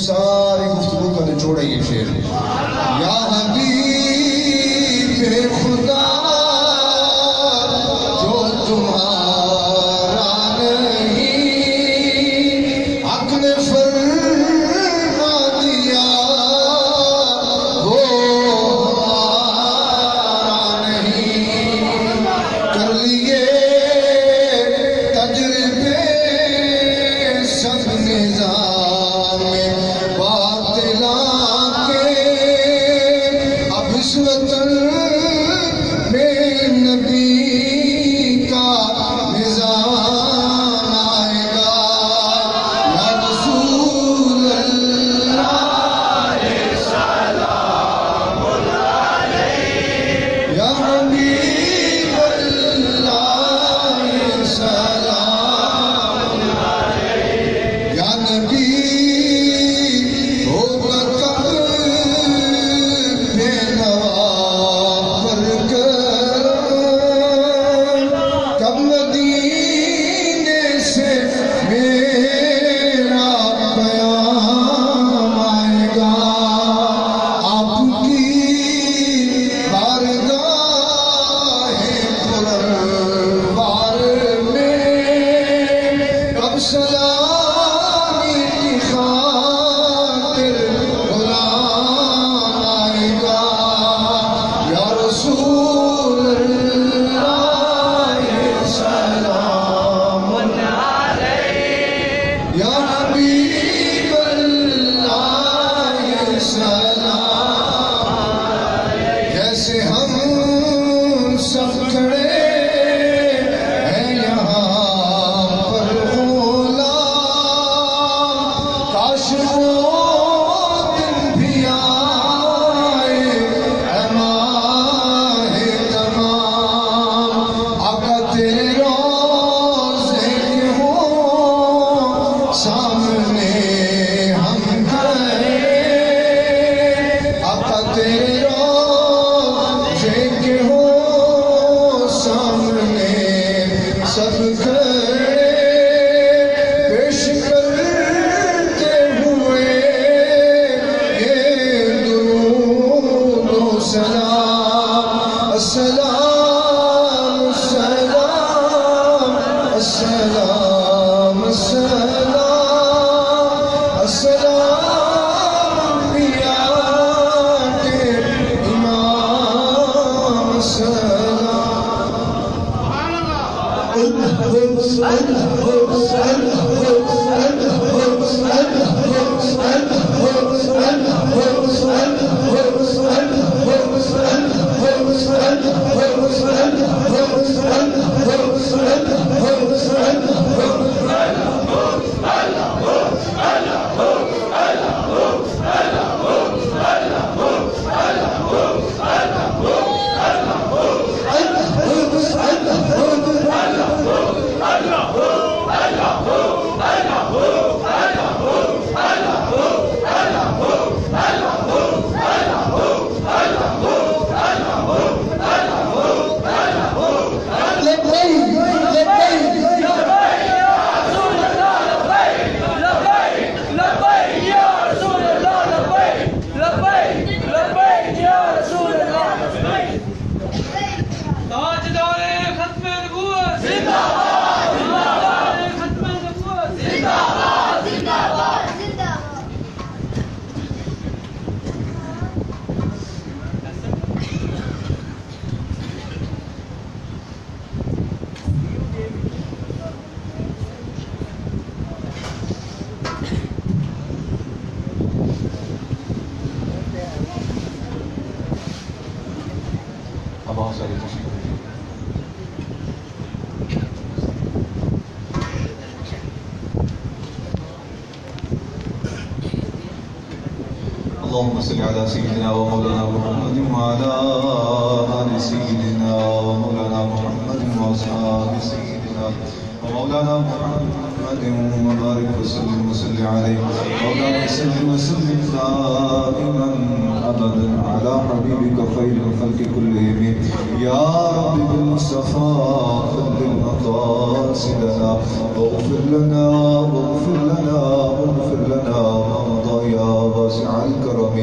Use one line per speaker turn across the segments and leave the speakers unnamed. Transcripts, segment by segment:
ساری گفتگو کا نچوڑا یہ شعر ہے. یا حبیب خدا جو تمہارا نہیں حق نے فرما دیا وہ ہمارا نہیں. کر لیے تجربے سب نظام باطلا کے
بہت ساری تشریف اللهم صل على سيدنا ومولانا محمد وعلى آل سيدنا ومولانا محمد وأصحاب سيدنا ومولانا محمد وبارك وسلم وصل عليه مولانا صل وسلم دائما أبدا على حبيبك خير الخلق كلهم يا رب بالمصطفى خذ المقاصدنا واغفر لنا واغفر لنا واغفر لنا ما مضى يا واسع الكرم.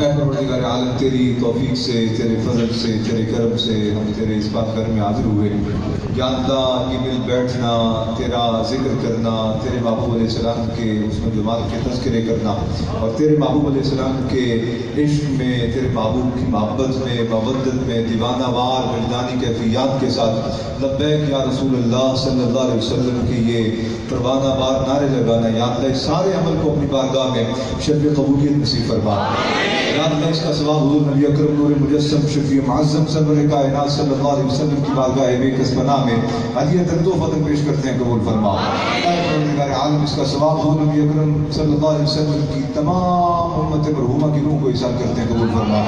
اے پروردگار عالم تیری توفیق سے تیرے فضل سے تیرے کرم سے ہم تیرے اس پاک گھر میں حاضر ہوئے. یا اللہ یہ مل بیٹھنا تیرا ذکر کرنا تیرے محبوب علیہ السلام کے اس میں جمال کے تذکرے کرنا اور تیرے محبوب علیہ السلام کے عشق میں تیرے محبوب کی محبت میں مودت میں دیوانہ وار وجدانی کیفیات کے ساتھ لبیک یا رسول اللہ صلی اللہ علیہ وسلم کی یہ پروانہ وار نعرے لگانا. یا اللہ اس سارے عمل کو اپنی بارگاہ میں شرف قبولیت نصیب فرما. یا اللہ اس کا ثواب حضور نبی اکرم نور مجسم شفیع معظم سرور کائنات صلی اللہ علیہ وسلم کی بارگاہ بے کس پناہ میں ہدیۃ تحفۃ پیش کرتے ہیں قبول فرما. اے پروردگار عالم اس کا ثواب حضور نبی اکرم صلی اللہ علیہ وسلم کی تمام امت مرحومہ کی روح کو ایثار کرتے ہیں قبول فرما.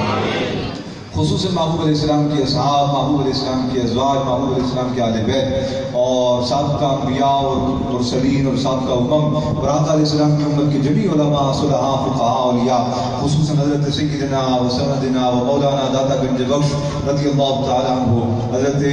خصوصاً محبوب علیہ السلام کے اصحاب محبوب علیہ السلام کے ازواج محبوب علیہ السلام کے اہل بیت اور سابقہ انبیاء اور مرسلین اور سابقہ امم اور آقا علیہ السلام کی امت کے جمیع علماء صلحاء فقہاء اولیاء خصوصاً حضرت سیدنا و سندنا و مولانا داتا گنج بخش رضی اللہ تعالیٰ عنہ حضرت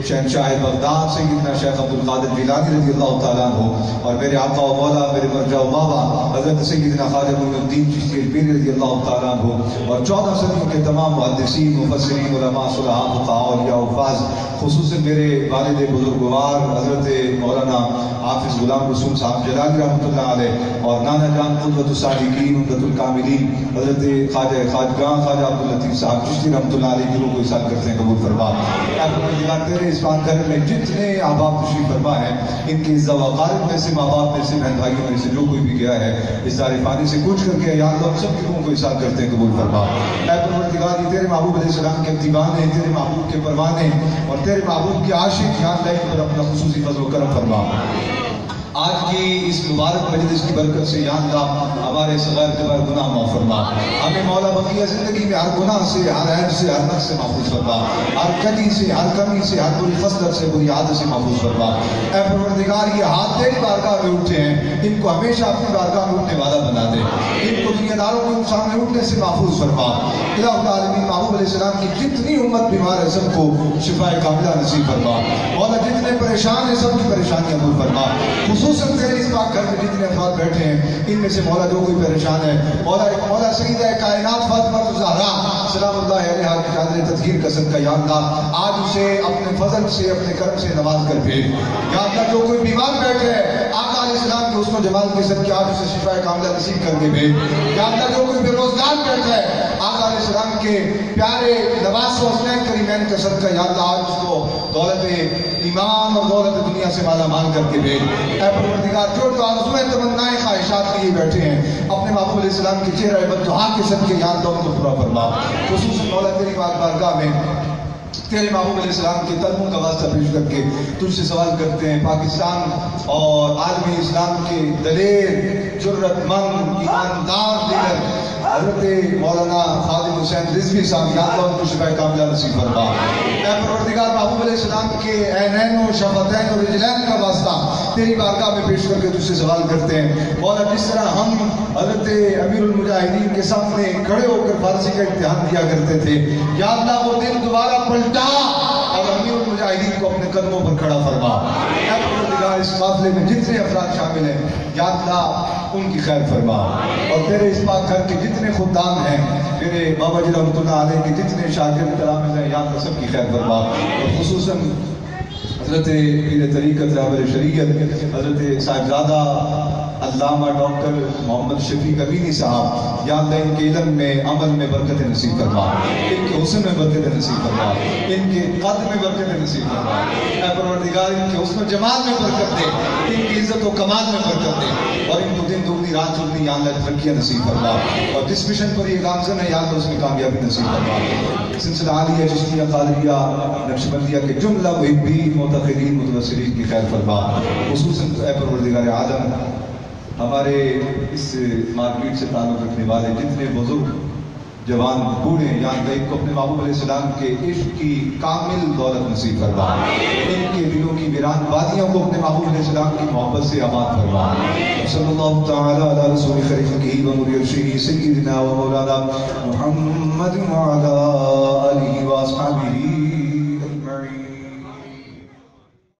شہنشاہ بغداد سیدنا شیخ عبد القادر جیلانی رضی اللہ تعالیٰ عنہ اور میرے آقا و مولا میرے مرجع و بابا حضرت سیدنا خواجہ معین الدین چشتی الپیری رضی اللہ تعالیٰ عنہ اور 14 صدیوں کے تمام محدثین مفسرین علماء صلحاء فقہاء اولیاء حفاظ خصوصاً میرے والد بزرگوار حضرت مولانا حافظ غلام رسول صاحب جلالی رحمۃ اللہ علیہ اور نانا جان قدوۃ الصالحین عمدۃ الکاملین حضرت خواجہ خواجگاہ خواجہ عبد اللطیف صاحب چشتی رحمۃ اللہ علیہ کی روح کو ایثار کرتے ہیں قبول فرما. اے پروردگار تیرے اس پاک گھر میں جتنے احباب تشریف فرما ہیں ان کی عزت و اقارب میں سے ماں باپ میں سے بہن بھائیوں میں سے جو کوئی بھی گیا ہے اس دار فانی سے کوچ کر کے یا اللہ سب کی روح کو ایثار کرتے ہیں قبول فرما. اے پروردگار یہ تیرے محبوب علیہ السلام کے دیوانے تیرے محبوب کے پروانے اور تیرے محبوب کے عاشق یا اللہ پر اپنا خصوصی فضل و کرم فرما. آج کی اس مبارک مجلس کی برکت سے یا اللہ ہمارے صغیر کبیر گناہ معاف فرما. ہمیں مولا بقیہ زندگی میں ہر گناہ سے ہر عیب سے ہر نقص سے محفوظ فرما. ہر کمی سے ہر کمی سے ہر بری خصلت سے بری عادت سے محفوظ فرما. اے پروردگار یہ ہاتھ تیری بارگاہ میں اٹھے ہیں ان کو ہمیشہ اپنی بارگاہ میں اٹھنے والا بنا دے. ان کو دنیا داروں کے سامنے اٹھنے سے محفوظ فرما. الہ العالمین محبوب علیہ السلام کی جتنی امت بیمار ہے سب کو شفاء کاملہ نصیب فرما. مولا جتنے پریشان ہیں سب کی پریشانیاں دور فرما. خصوصاً تیرے اس پاک گھر میں جتنے افراد بیٹھے ہیں ان میں سے مولا جو کوئی پریشان ہے مولا سیدہ کائنات فاطمہ الزہرا سلام اللہ علیہا کی چادر تطہیر کا صدقہ یا اللہ آج اسے اپنے فضل سے اپنے کرم سے نواز کر بھیج. یا اللہ جو کوئی بیمار بیٹھے ہے آقا
علیہ السلام کے حسن و جمال کے صدقے آج اسے شفا کاملہ نصیب کر کے بھیج. یا اللہ جو کوئی بے روزگار بیٹھا ہے آقا علیہ السلام کے پیارے لباس و حسنین کریمین کا صدقہ یا اللہ آج اس کو دولت ایمان اور دولت دنیا سے مالا مال کر کے بھیج. اے پروردگار جو آرزوئیں تمنائیں خواہشات لیے بیٹھے ہیں اپنے محبوب علیہ السلام کے چہرہ بددعا کے صدقے یا اللہ ان کو پورا فرما. خصوصاً مولا تیری بارگاہ میں تیرے محبوب علیہ السلام کے قدموں کا واسطہ پیش کر کے تجھ سے سوال کرتے ہیں پاکستان اور عالم اسلام کے دلیر جرت مند ایماندار لیڈر حضرت مولانا خادم حسین رضوی صاحب یا اللہ ان کو شفا کاملہ نصیب فرما. اے پروردگار محبوب علیہ السلام کے عینین و شفتین و رجلین کا واسطہ تیری بارگاہ میں پیش کر کے تجھ سے سوال کرتے ہیں مولا جس طرح ہم حضرت امیر المجاہدین کے سامنے کھڑے ہو کر فارسی کا امتحان دیا کرتے تھے یا اللہ وہ دن دوبارہ پلٹا اور امیر المجاہدین کو اپنے قدموں پر کھڑا فرما. اے پروردگار اس قافلے میں جتنے افراد شامل ہیں یا اللہ ان کی خیر فرما اور تیرے اس پاک گھر کے جتنے خدام ہیں میرے بابا جی رحمۃ اللہ علیہ کے جتنے شاگرد کلام ہیں یا اللہ سب کی خیر فرما. اور خصوصاً حضرت پیر طریقت رہبر شریعت حضرت صاحبزادہ علامہ ڈاکٹر محمد شفیق امینی صاحب یا اللہ ان کے علم میں عمل میں برکت نصیب فرما, ان کے حسن میں برکت نصیب فرما, ان کے قد میں برکت نصیب فرما. اے پروردگار ان کے حسن و جمال میں برکت دے, ان کی عزت و کمال میں برکت دے اور ان کو دن دگنی رات چگنی یا اللہ ترقیاں نصیب فرما. اور جس مشن پر یہ گامزن ہے یا اللہ اس میں کامیابی نصیب فرما. سلسلہ عالیہ چشتیہ قادریہ نقشبندیہ کے جملہ محبین متقرین متوسلین کی خیر فرما. خصوصاً اے پروردگار عالم ہمارے اس مارکیٹ سے تعلق رکھنے والے جتنے بزرگ جوان بوڑھے یا غیب کو اپنے محبوب علیہ السلام کے عشق کی کامل دولت نصیب فرما. ان کے دلوں کی ویران وادیوں کو اپنے محبوب علیہ السلام کی محبت سے آباد فرما. صلی اللہ تعالی علی رسول خریفہ و نور ارشدہ سیدنا و مولانا محمد وعلی